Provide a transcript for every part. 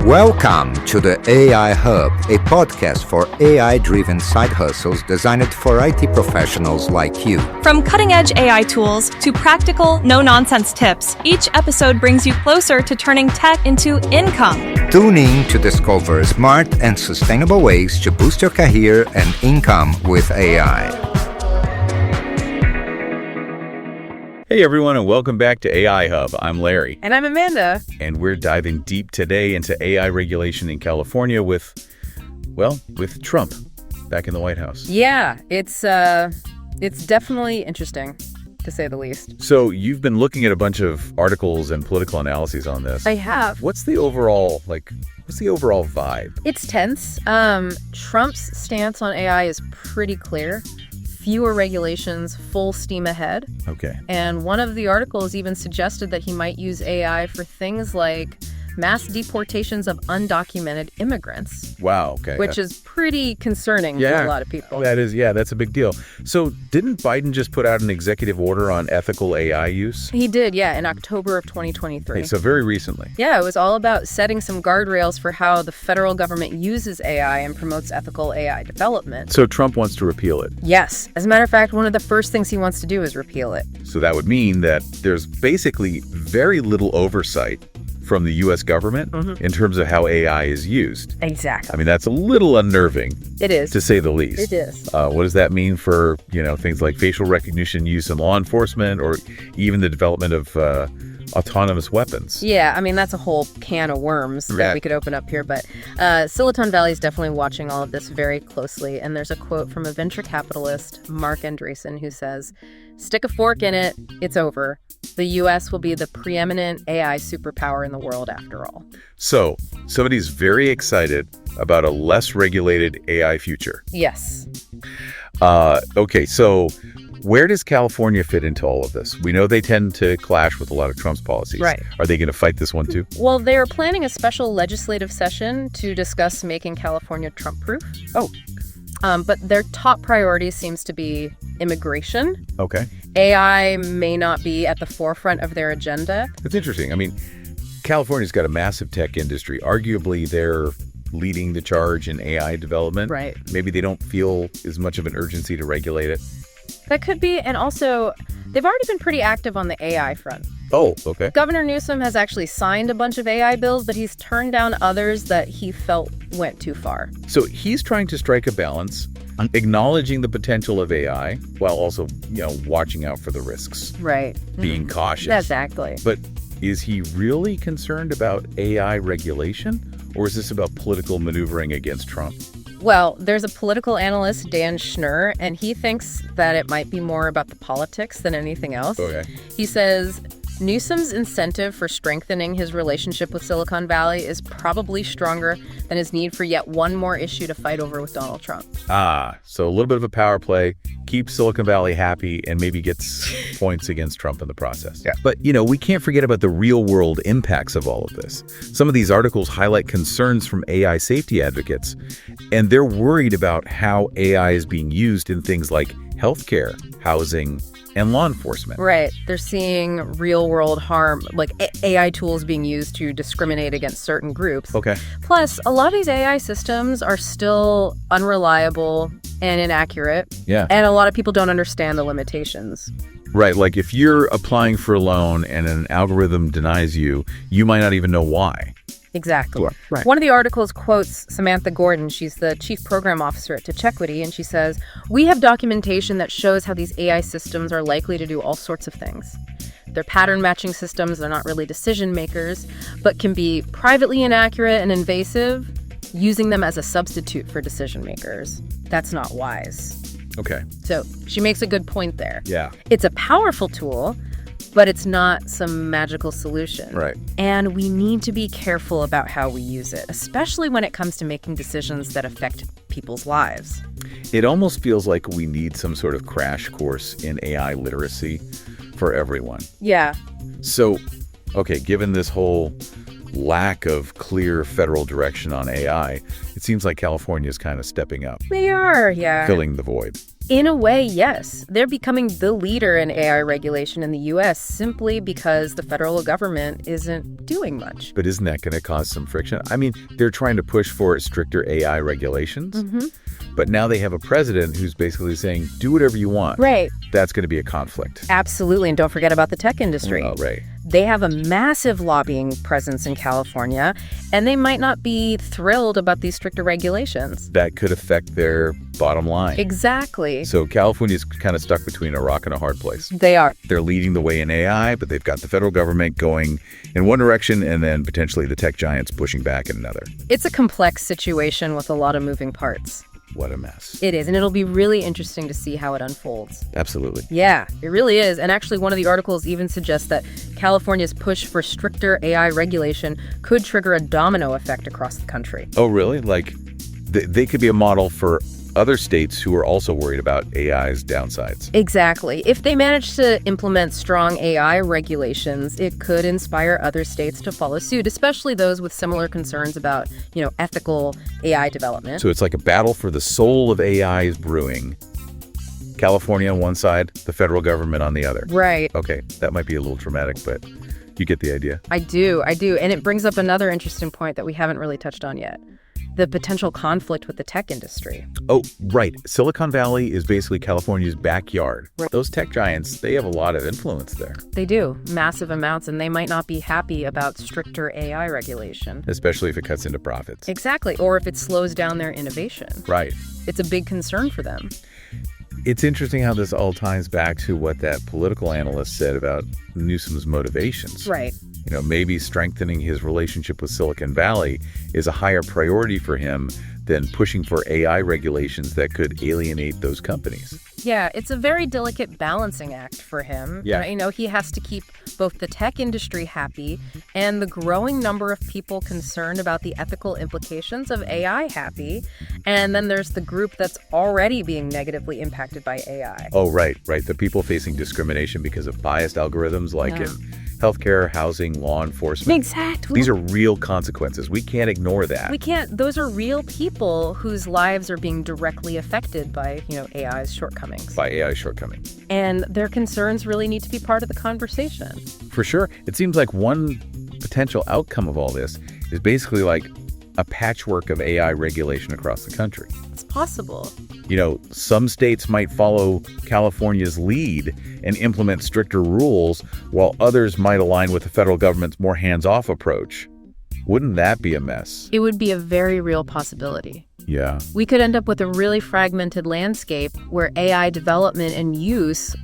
Welcome to the AI Hub, a podcast for AI-driven side hustles designed for IT professionals like you. From cutting-edge AI tools to practical, no-nonsense tips, each episode brings you closer to turning tech into income. Tune in to discover smart and sustainable ways to boost your career and income with AI. Hey everyone, and welcome back to AI Hub. I'm Larry. And I'm Amanda. And we're diving deep today into AI regulation in California with Trump back in the White House. Yeah, it's definitely interesting, to say the least. So you've been looking at a bunch of articles and political analyses on this. I have. What's the overall vibe? It's tense. Trump's stance on AI is pretty clear. Fewer regulations, full steam ahead. Okay. And one of the articles even suggested that he might use AI for things like mass deportations of undocumented immigrants. Wow, okay. Which is pretty concerning to a lot of people. That's a big deal. So didn't Biden just put out an executive order on ethical AI use? He did, in October of 2023. Okay, so very recently. Yeah, it was all about setting some guardrails for how the federal government uses AI and promotes ethical AI development. So Trump wants to repeal it? Yes. As a matter of fact, one of the first things he wants to do is repeal it. So that would mean that there's basically very little oversight from the U.S. government in terms of how AI is used. Exactly. I mean, that's a little unnerving. It is. To say the least. It is. What does that mean for, things like facial recognition use in law enforcement or even the development of autonomous weapons? Yeah, I mean, that's a whole can of worms that we could open up here. But Silicon Valley is definitely watching all of this very closely. And there's a quote from a venture capitalist, Mark Andreessen, who says, "Stick a fork in it, it's over. The U.S. will be the preeminent AI superpower in the world after all." So, somebody's very excited about a less regulated AI future. Yes. Okay, so where does California fit into all of this? We know they tend to clash with a lot of Trump's policies. Right. Are they going to fight this one too? Well, they're planning a special legislative session to discuss making California Trump-proof. Oh. But their top priority seems to be immigration. Okay. AI may not be at the forefront of their agenda. It's interesting. I mean, California's got a massive tech industry. Arguably, they're leading the charge in AI development. Right. Maybe they don't feel as much of an urgency to regulate it. That could be. And also, they've already been pretty active on the AI front. Oh, okay. Governor Newsom has actually signed a bunch of AI bills, but he's turned down others that he felt went too far. So he's trying to strike a balance, acknowledging the potential of AI while also, watching out for the risks. Right. Being cautious. Exactly. But is he really concerned about AI regulation, or is this about political maneuvering against Trump? Well, there's a political analyst, Dan Schnur, and he thinks that it might be more about the politics than anything else. Okay. He says Newsom's incentive for strengthening his relationship with Silicon Valley is probably stronger than his need for yet one more issue to fight over with Donald Trump. So a little bit of a power play, keep Silicon Valley happy, and maybe gets points against Trump in the process. Yeah. But, we can't forget about the real-world impacts of all of this. Some of these articles highlight concerns from AI safety advocates, and they're worried about how AI is being used in things like healthcare, housing, and law enforcement. Right. They're seeing real-world harm, like AI tools being used to discriminate against certain groups. Okay. Plus, a lot of these AI systems are still unreliable and inaccurate. Yeah. And a lot of people don't understand the limitations. Right. Like if you're applying for a loan and an algorithm denies you, you might not even know why. Exactly. Sure. Right. One of the articles quotes Samantha Gordon. She's the chief program officer at TouchEquity, and she says, "We have documentation that shows how these AI systems are likely to do all sorts of things. They're pattern matching systems. They're not really decision makers, but can be privately inaccurate and invasive, using them as a substitute for decision makers. That's not wise." Okay. So she makes a good point there. Yeah. It's a powerful tool, but it's not some magical solution. Right. And we need to be careful about how we use it, especially when it comes to making decisions that affect people's lives. It almost feels like we need some sort of crash course in AI literacy for everyone. Yeah. So, okay, given this whole lack of clear federal direction on AI, it seems like California is kind of stepping up. We are, yeah. Filling the void. In a way, yes. They're becoming the leader in AI regulation in the U.S. simply because the federal government isn't doing much. But isn't that going to cause some friction? I mean, they're trying to push for stricter AI regulations, but now they have a president who's basically saying, do whatever you want. Right. That's going to be a conflict. Absolutely. And don't forget about the tech industry. Oh, right. They have a massive lobbying presence in California, and they might not be thrilled about these stricter regulations. That could affect their bottom line. Exactly. So California's kind of stuck between a rock and a hard place. They are. They're leading the way in AI, but they've got the federal government going in one direction and then potentially the tech giants pushing back in another. It's a complex situation with a lot of moving parts. What a mess. It is, and it'll be really interesting to see how it unfolds. Absolutely. Yeah, it really is. And actually, one of the articles even suggests that California's push for stricter AI regulation could trigger a domino effect across the country. Oh, really? Like, they could be a model for other states who are also worried about AI's downsides. Exactly. If they manage to implement strong AI regulations, it could inspire other states to follow suit, especially those with similar concerns about, ethical AI development. So it's like a battle for the soul of AI is brewing. California on one side, the federal government on the other. Right. Okay, that might be a little dramatic, but you get the idea. I do. And it brings up another interesting point that we haven't really touched on yet. The potential conflict with the tech industry. Oh, right. Silicon Valley is basically California's backyard. Right. Those tech giants, they have a lot of influence there. They do, massive amounts, and they might not be happy about stricter AI regulation. Especially if it cuts into profits. Exactly, or if it slows down their innovation. Right. It's a big concern for them. It's interesting how this all ties back to what that political analyst said about Newsom's motivations. Right. Maybe strengthening his relationship with Silicon Valley is a higher priority for him than pushing for AI regulations that could alienate those companies. Yeah, it's a very delicate balancing act for him. Yeah. He has to keep both the tech industry happy and the growing number of people concerned about the ethical implications of AI happy. And then there's the group that's already being negatively impacted by AI. Oh, right. The people facing discrimination because of biased algorithms like in healthcare, housing, law enforcement. Exactly. These are real consequences. We can't ignore that. We can't. Those are real people whose lives are being directly affected by, AI's shortcomings. By AI's shortcomings. And their concerns really need to be part of the conversation. For sure. It seems like one potential outcome of all this is basically like a patchwork of AI regulation across the country. It's possible. Some states might follow California's lead and implement stricter rules, while others might align with the federal government's more hands-off approach. Wouldn't that be a mess? It would be a very real possibility. Yeah. We could end up with a really fragmented landscape where AI development and use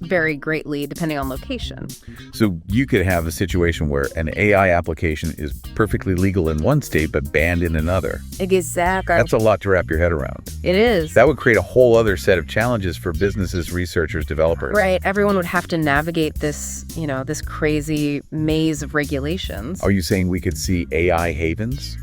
vary greatly depending on location. So you could have a situation where an AI application is perfectly legal in one state but banned in another. Exactly. That's a lot to wrap your head around. It is. That would create a whole other set of challenges for businesses, researchers, developers. Right. Everyone would have to navigate this, this crazy maze of regulations. Are you saying we could see AI havens?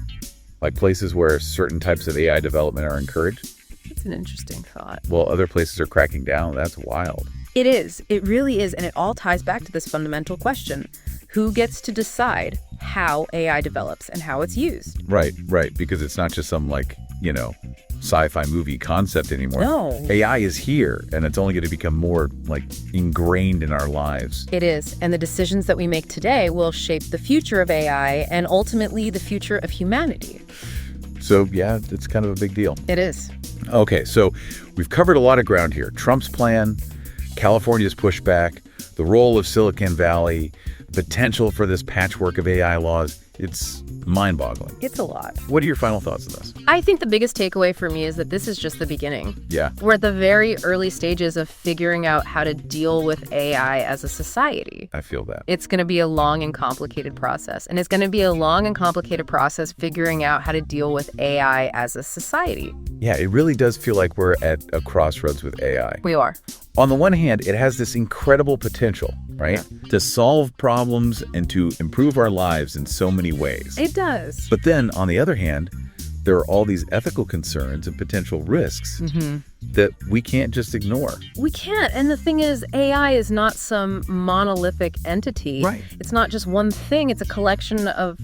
Like places where certain types of AI development are encouraged? It's an interesting thought. Well, other places are cracking down. That's wild. It is. It really is. And it all ties back to this fundamental question. Who gets to decide how AI develops and how it's used? Right. Because it's not just some sci-fi movie concept anymore. No. AI is here, and it's only going to become more ingrained in our lives. It is. And the decisions that we make today will shape the future of AI and ultimately the future of humanity. So, yeah, it's kind of a big deal. It is. Okay, so we've covered a lot of ground here. Trump's plan, California's pushback, the role of Silicon Valley, potential for this patchwork of AI laws. It's mind-boggling. It's a lot. What are your final thoughts on this? I think the biggest takeaway for me is that this is just the beginning. Yeah. We're at the very early stages of figuring out how to deal with AI as a society. I feel that. It's going to be a long and complicated process. And it's going to be a long and complicated process figuring out how to deal with AI as a society. Yeah, it really does feel like we're at a crossroads with AI. We are. On the one hand, it has this incredible potential, right? Yeah. To solve problems and to improve our lives in so many ways. It does. But then, on the other hand, there are all these ethical concerns and potential risks that we can't just ignore. We can't. And the thing is, AI is not some monolithic entity. Right. It's not just one thing. It's a collection of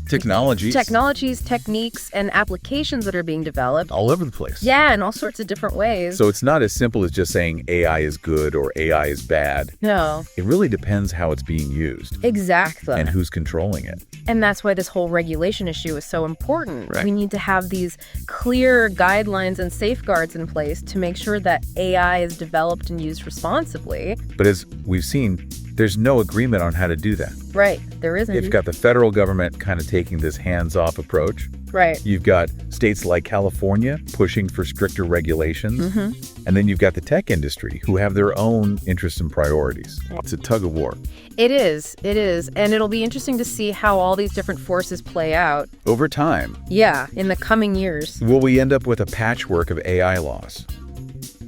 technologies techniques, and applications that are being developed. all over the place. Yeah, in all sorts of different ways. So it's not as simple as just saying AI is good or AI is bad. No. It really depends how it's being used. Exactly. And who's controlling it. And that's why this whole regulation issue is so important. Right. We need to have these clear guidelines and safeguards in place to make sure that AI is developed and used responsibly. But as we've seen, there's no agreement on how to do that. Right. There isn't. You've got the federal government kind of taking this hands-off approach. Right. You've got states like California pushing for stricter regulations. Mm-hmm. And then you've got the tech industry who have their own interests and priorities. It's a tug of war. It is. And it'll be interesting to see how all these different forces play out. Over time. Yeah, in the coming years. Will we end up with a patchwork of AI laws?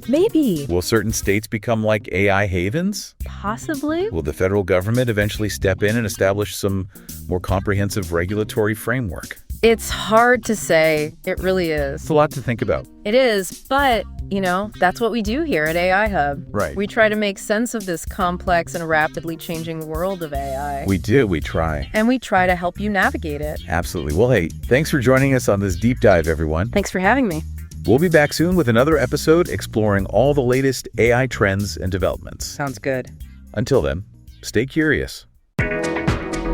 Maybe. Will certain states become like AI havens? Possibly. Will the federal government eventually step in and establish some more comprehensive regulatory framework? It's hard to say. It really is. It's a lot to think about. It is, but, that's what we do here at AI Hub. Right. We try to make sense of this complex and rapidly changing world of AI. We do. We try. And we try to help you navigate it. Absolutely. Well, hey, thanks for joining us on this deep dive, everyone. Thanks for having me. We'll be back soon with another episode exploring all the latest AI trends and developments. Sounds good. Until then, stay curious.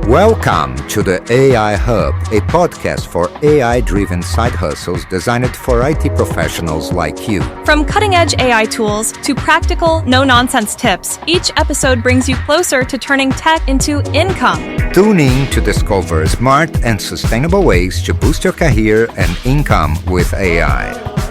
Welcome to the AI Hub, a podcast for AI-driven side hustles designed for IT professionals like you. From cutting-edge AI tools to practical, no-nonsense tips, each episode brings you closer to turning tech into income. Tune in to discover smart and sustainable ways to boost your career and income with AI.